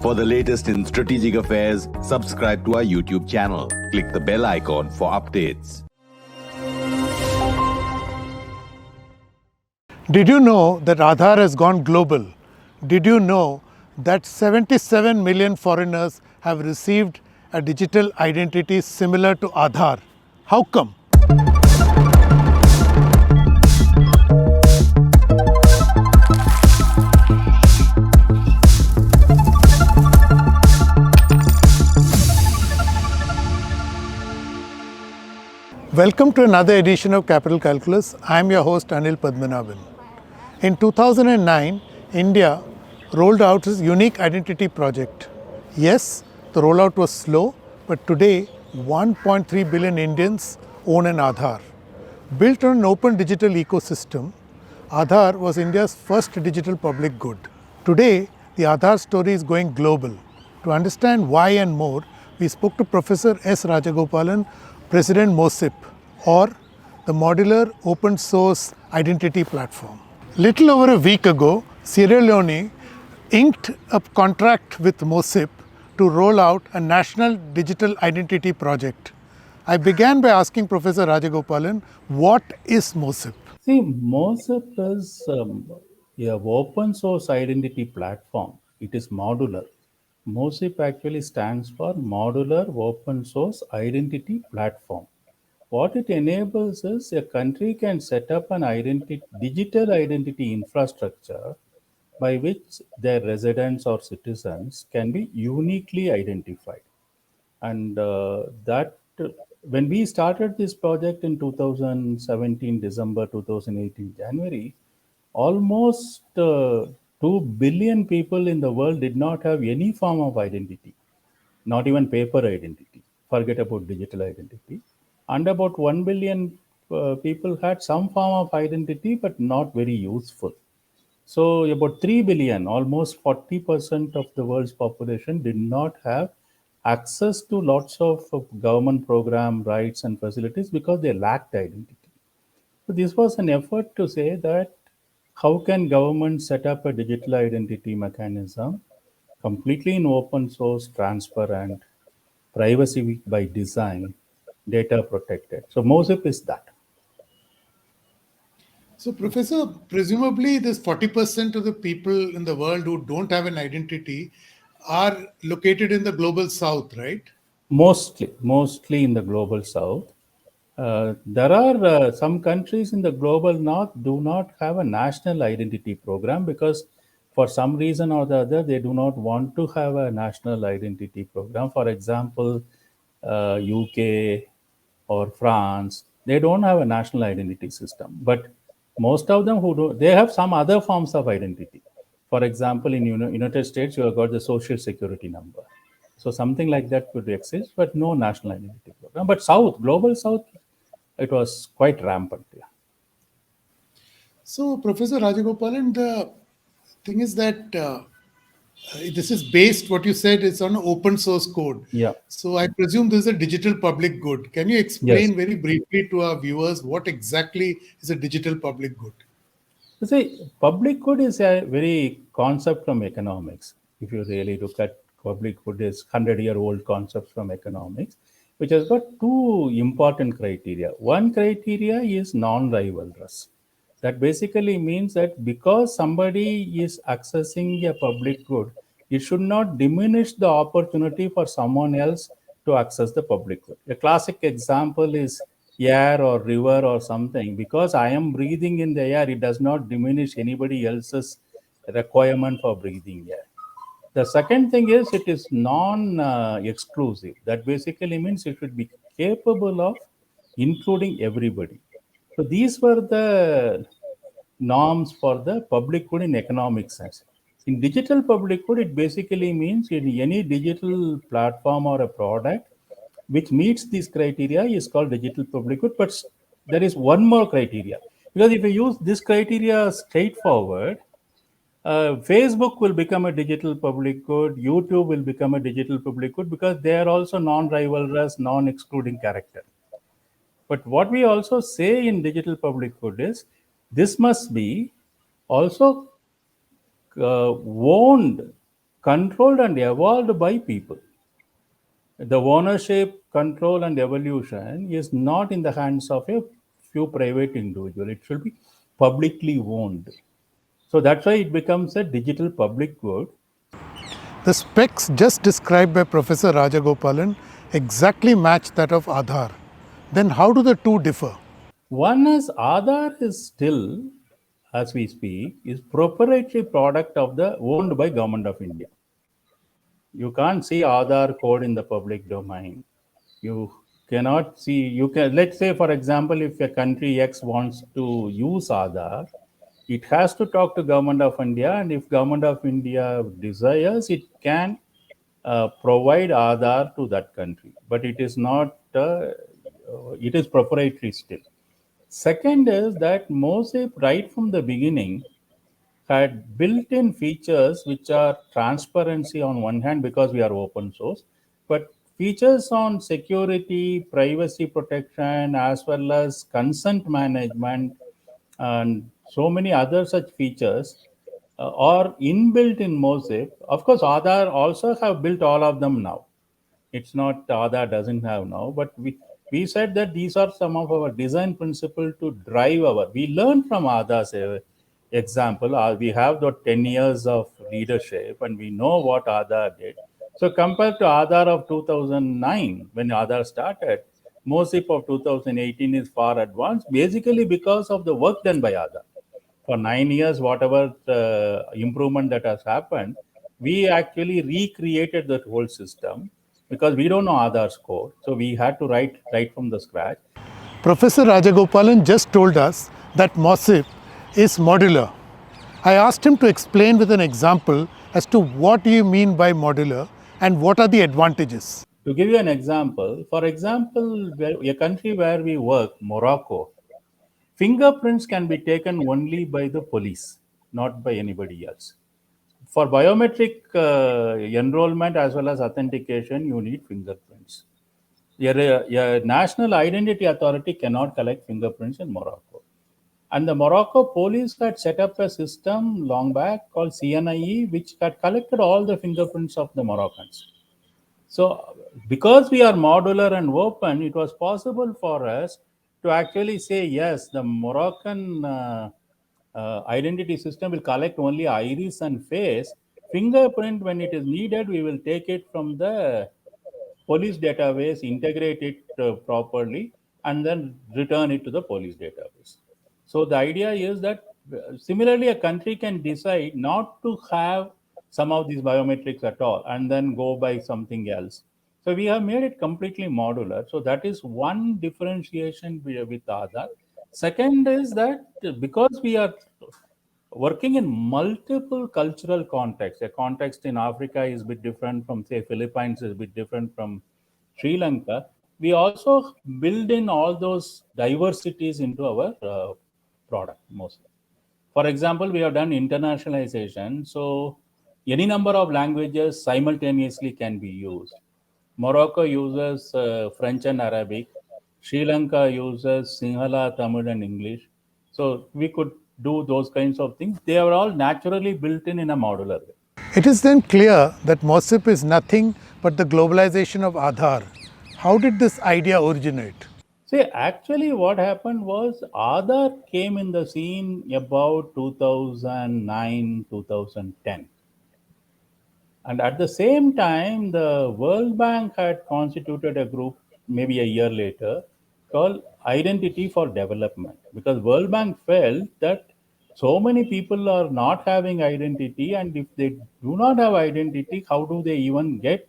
For the latest in strategic affairs, subscribe to our YouTube channel. Click the bell icon for updates. Did you know that Aadhaar has gone global? Did you know that 77 million foreigners have received a digital identity similar to Aadhaar? How come? Welcome to another edition of Capital Calculus. I am your host Anil Padmanabhan. In 2009, India rolled out its unique identity project. Yes, the rollout was slow, but today 1.3 billion Indians own an Aadhaar. Built on an open digital ecosystem, Aadhaar was India's first digital public good. Today, the Aadhaar story is going global. To understand why and more, we spoke to Professor S Rajagopalan, President MOSIP, or the Modular Open Source Identity Platform. Little over a week ago, Sierra Leone inked a contract with MOSIP to roll out a national digital identity project. I began by asking Professor Rajagopalan, what is MOSIP? See, MOSIP is an open source identity platform. It is modular. MOSIP actually stands for Modular Open Source Identity Platform. What it enables is a country can set up an digital identity infrastructure by which their residents or citizens can be uniquely identified. And that when we started this project in 2017 December, 2018 January, almost 2 billion people in the world did not have any form of identity, not even paper identity, forget about digital identity. And about 1 billion people had some form of identity but not very useful. So about 3 billion, almost 40% of the world's population did not have access to lots of government program rights and facilities because they lacked identity. So this was an effort to say that how can government set up a digital identity mechanism completely in open source, transparent, privacy by design, data protected. So MOSIP is that. So, Professor, presumably this 40% of the people in the world who don't have an identity are located in the global south, right? Mostly in the global south. There are some countries in the global north do not have a national identity program because for some reason or the other, they do not want to have a national identity program. For example, UK or France, they don't have a national identity system. But most of them who do, they have some other forms of identity. For example, in United States, you have got the social security number. So something like that could exist, but no national identity program. But South, global South, it was quite rampant. Yeah. So, Professor Rajagopalan, the thing is that this is based, what you said, is on open source code. Yeah. So, I presume this is a digital public good. Can you explain very briefly to our viewers what exactly is a digital public good? You see, public good is a very concept from economics. If you really look at public good, is 100-year-old concept from economics, which has got two important criteria. One criteria is non-rivalrous. That basically means that because somebody is accessing a public good, it should not diminish the opportunity for someone else to access the public good. A classic example is air or river or something. Because I am breathing in the air, it does not diminish anybody else's requirement for breathing air. The second thing is it is non-exclusive. That basically means it should be capable of including everybody. So these were the norms for the public good in economic sense. In digital public good, it basically means in any digital platform or a product which meets these criteria is called digital public good. But there is one more criteria. Because if you use this criteria straightforward, Facebook will become a digital public good, YouTube will become a digital public good because they are also non-rivalrous, non-excluding character. But what we also say in digital public good is this must be also owned controlled and evolved by people. The ownership, control, and evolution is not in the hands of a few private individuals. It should be publicly owned. So that's why it becomes a digital public good. The specs just described by Professor Rajagopalan exactly match that of Aadhaar. Then how do the two differ? One is Aadhaar is still, as we speak, is proprietary product of the owned by Government of India. You can't see Aadhaar code in the public domain. You cannot see, you can, let's say, for example, if a country X wants to use Aadhaar, it has to talk to Government of India, and if Government of India desires, it can provide Aadhaar to that country. But it is not, it is proprietary still. Second is that MOSIP, right from the beginning, had built-in features which are transparency on one hand because we are open source, but features on security, privacy protection, as well as consent management, and so many other such features are inbuilt in MOSIP. Of course, Aadhaar also have built all of them now. It's not Aadhaar doesn't have now, but we said that these are some of our design principles to drive our. We learn from Aadhaar's example. We have the 10 years of leadership, and we know what Aadhaar did. So compared to Aadhaar of 2009, when Aadhaar started, MOSIP of 2018 is far advanced, basically because of the work done by Aadhaar. For 9 years, whatever improvement that has happened, we actually recreated that whole system because we don't know Aadhaar's code. So we had to write right from the scratch. Professor Rajagopalan just told us that MOSIP is modular. I asked him to explain with an example as to what do you mean by modular and what are the advantages. To give you an example, for example, a country where we work, Morocco, fingerprints can be taken only by the police, not by anybody else. For biometric enrollment as well as authentication, you need fingerprints. Your national identity authority cannot collect fingerprints in Morocco. And the Morocco police had set up a system long back called CNIE, which had collected all the fingerprints of the Moroccans. So, because we are modular and open, it was possible for us to actually say, yes, the Moroccan identity system will collect only iris and face. Fingerprint, when it is needed, we will take it from the police database, integrate it properly, and then return it to the police database. So the idea is that similarly, a country can decide not to have some of these biometrics at all and then go by something else. So we have made it completely modular. So that is one differentiation with Aadhaar. Second is that because we are working in multiple cultural contexts. A context in Africa is a bit different from, say, Philippines is a bit different from Sri Lanka. We also build in all those diversities into our product mostly. For example, we have done internationalization. So any number of languages simultaneously can be used. Morocco uses French and Arabic. Sri Lanka uses Sinhala, Tamil, and English. So we could do those kinds of things. They are all naturally built in a modular way. It is then clear that MOSIP is nothing but the globalization of Aadhaar. How did this idea originate? See, actually, what happened was Aadhaar came in the scene about 2009, 2010. And at the same time, the World Bank had constituted a group maybe a year later called Identity for Development, because World Bank felt that so many people are not having identity, and if they do not have identity, how do they even get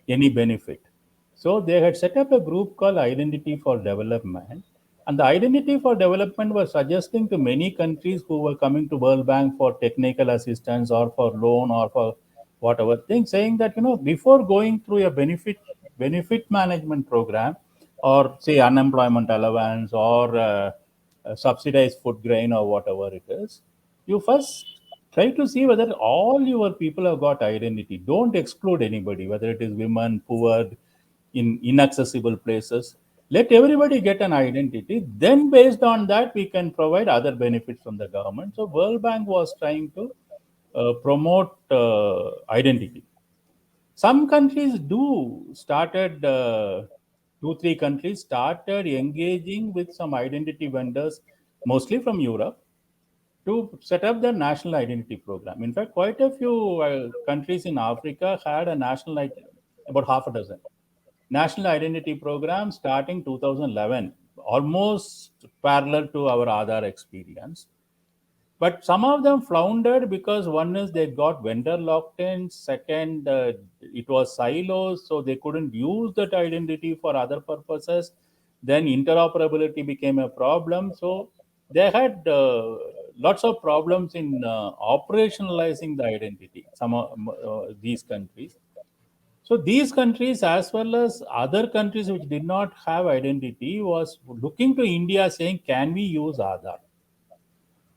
any benefit? So they had set up a group called Identity for Development, and the Identity for Development was suggesting to many countries who were coming to World Bank for technical assistance or for loan or for whatever thing, saying that before going through a benefit management program, or say unemployment allowance or subsidized food grain or whatever it is, you first try to see whether all your people have got identity. Don't exclude anybody, whether it is women, poor, in inaccessible places. Let everybody get an identity. Then based on that, we can provide other benefits from the government. So World Bank was trying to promote identity. Some countries do started, 2, 3 countries started engaging with some identity vendors, mostly from Europe, to set up their national identity program. In fact, quite a few countries in Africa had a about half a dozen national identity program starting 2011, almost parallel to our Aadhaar experience. But some of them floundered because one is they got vendor locked in, second, it was silos, so they couldn't use that identity for other purposes. Then interoperability became a problem. So they had lots of problems in operationalizing the identity, some of these countries. So these countries, as well as other countries which did not have identity, was looking to India saying, can we use Aadhaar?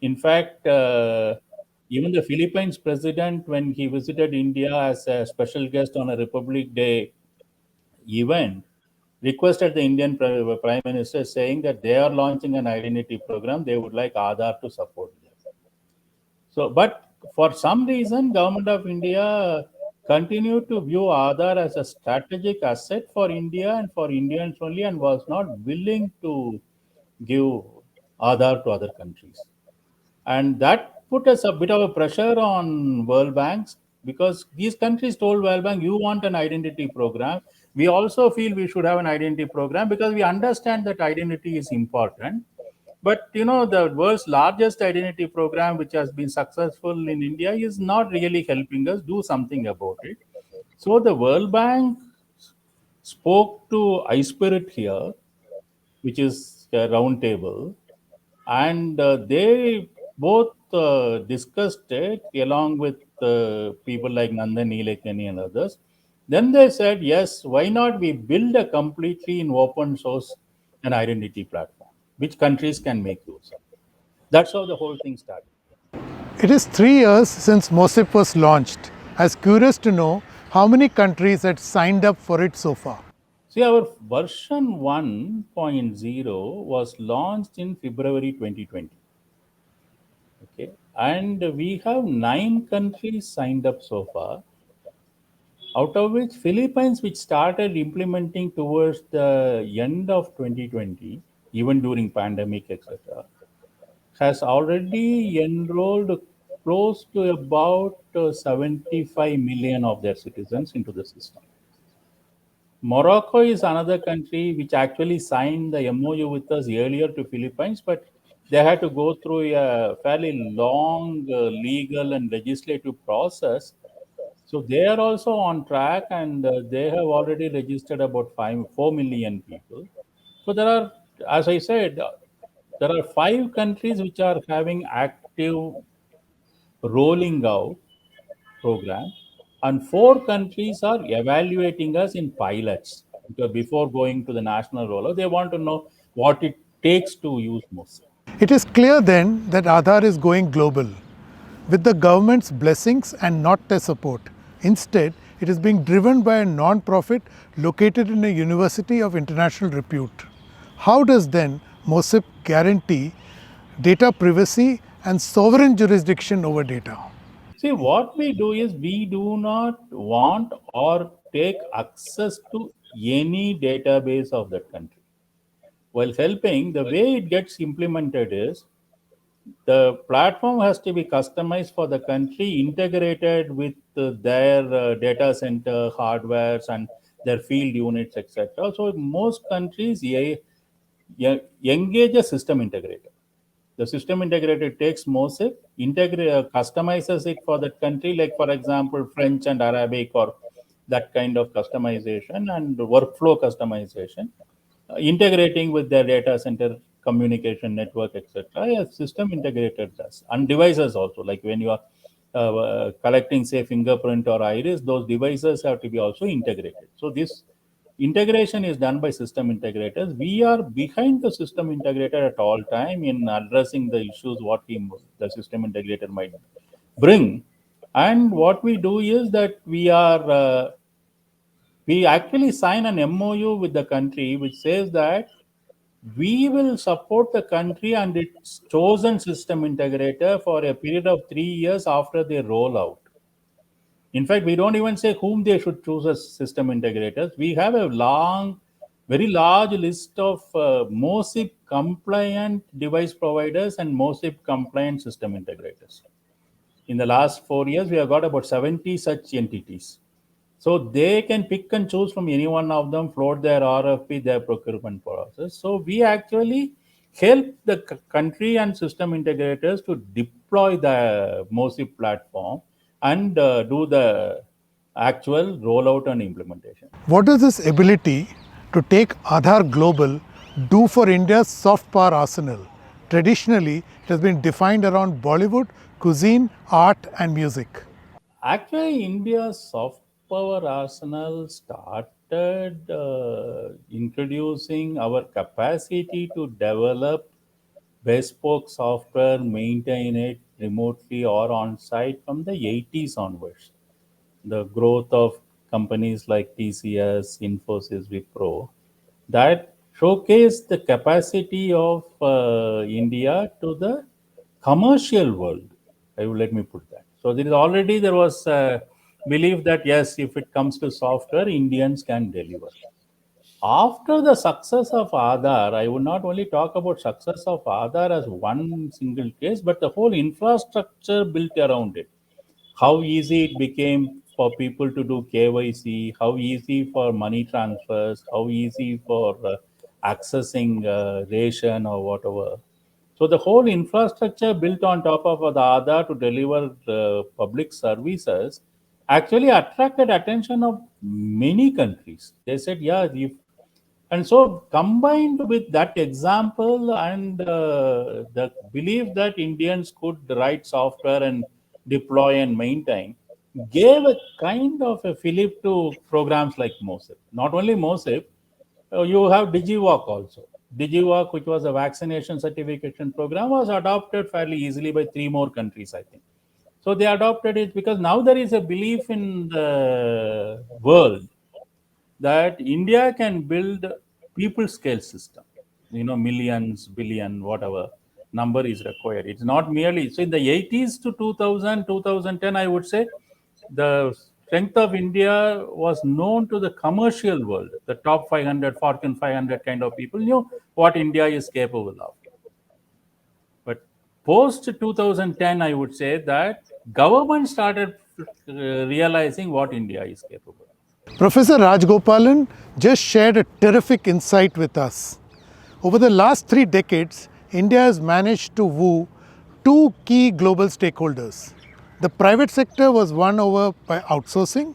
In fact, even the Philippines president, when he visited India as a special guest on a Republic Day event, requested the Indian Prime Minister saying that they are launching an identity program. They would like Aadhaar to support them. So, but for some reason, Government of India continued to view Aadhaar as a strategic asset for India and for Indians only, and was not willing to give Aadhaar to other countries. And that put us a bit of a pressure on World Banks, because these countries told World Bank, you want an identity program. We also feel we should have an identity program because we understand that identity is important. But the world's largest identity program, which has been successful in India, is not really helping us do something about it. So the World Bank spoke to iSpirit here, which is a round table, and they both discussed it along with people like Nandan Nilekani and others. Then they said, yes, why not we build a completely in open source an identity platform, which countries can make use of. That's how the whole thing started. It is 3 years since MOSIP was launched. I was curious to know how many countries had signed up for it so far. See, our version 1.0 was launched in February 2020. Okay. And we have 9 countries signed up so far, out of which Philippines, which started implementing towards the end of 2020, even during pandemic, etc., has already enrolled close to about 75 million of their citizens into the system. Morocco is another country which actually signed the MOU with us earlier to Philippines, but they had to go through a fairly long legal and legislative process. So they are also on track, and they have already registered about 4 million people. So there are, as I said, there are 5 countries which are having active rolling out program, and 4 countries are evaluating us in pilots, because before going to the national rollout they want to know what it takes to use MOSIP. It is clear then that Aadhaar is going global, with the government's blessings and not their support. Instead, it is being driven by a non-profit located in a university of international repute. How does then MOSIP guarantee data privacy and sovereign jurisdiction over data? See, what we do is we do not want or take access to any database of that country. While helping, the way it gets implemented is the platform has to be customized for the country, integrated with their data center hardwares and their field units, etc. So most countries engage a system integrator. The system integrator takes MOSIP, customizes it for that country, like for example French and Arabic, or that kind of customization and workflow customization, integrating with their data center communication network, etc. A system integrator does, and devices also. Like when you are collecting, say, fingerprint or iris, those devices have to be also integrated. So this integration is done by system integrators. We are behind the system integrator at all time in addressing the issues what the system integrator might bring. And what we do is that we actually sign an MOU with the country which says that we will support the country and its chosen system integrator for a period of 3 years after they roll out. In fact, we don't even say whom they should choose as system integrators. We have a very large list of MOSIP compliant device providers and MOSIP compliant system integrators. In the last 4 years, we have got about 70 such entities. So they can pick and choose from any one of them, float their RFP, their procurement process. So we actually help the country and system integrators to deploy the MOSIP platform and do the actual rollout and implementation. What does this ability to take Aadhaar global do for India's soft power arsenal? Traditionally, it has been defined around Bollywood, cuisine, art and music. Actually, India's soft power arsenal started introducing our capacity to develop bespoke software, maintain it remotely or on site from the 80s onwards. The growth of companies like TCS, Infosys, Wipro, that showcased the capacity of India to the commercial world. Let me put that. So there was a belief that yes, if it comes to software, Indians can deliver. After the success of Aadhaar, I would not only talk about success of Aadhaar as one single case, but the whole infrastructure built around it. How easy it became for people to do KYC, how easy for money transfers, how easy for accessing ration or whatever. So the whole infrastructure built on top of the Aadhaar to deliver public services actually attracted attention of many countries. They said, yeah, if and so, combined with that example and the belief that Indians could write software and deploy and maintain, gave a kind of a fillip to programs like MOSIP. Not only MOSIP, you have DigiWalk also. DigiWalk, which was a vaccination certification program, was adopted fairly easily by 3 more countries, I think. So they adopted it because now there is a belief in the world that India can build people scale system, millions, billion, whatever number is required. It's not merely, so in the 80s to 2000, 2010, I would say the strength of India was known to the commercial world. The top 500, Fortune 500 kind of people knew what India is capable of. But post 2010, I would say that government started realizing what India is capable of. Professor Rajagopalan just shared a terrific insight with us. Over the last 3 decades, India has managed to woo 2 key global stakeholders. The private sector was won over by outsourcing,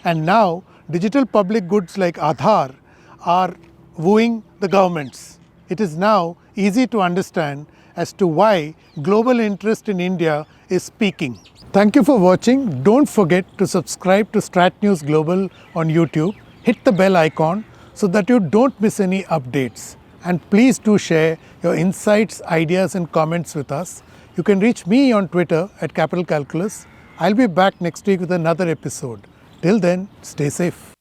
and now digital public goods like Aadhaar are wooing the governments. It is now easy to understand as to why global interest in India is peaking. Thank you for watching. Don't forget to subscribe to Strat News Global on YouTube. Hit the bell icon so that you don't miss any updates. And please do share your insights, ideas and comments with us. You can reach me on Twitter at Capital Calculus. I'll be back next week with another episode. Till then, stay safe.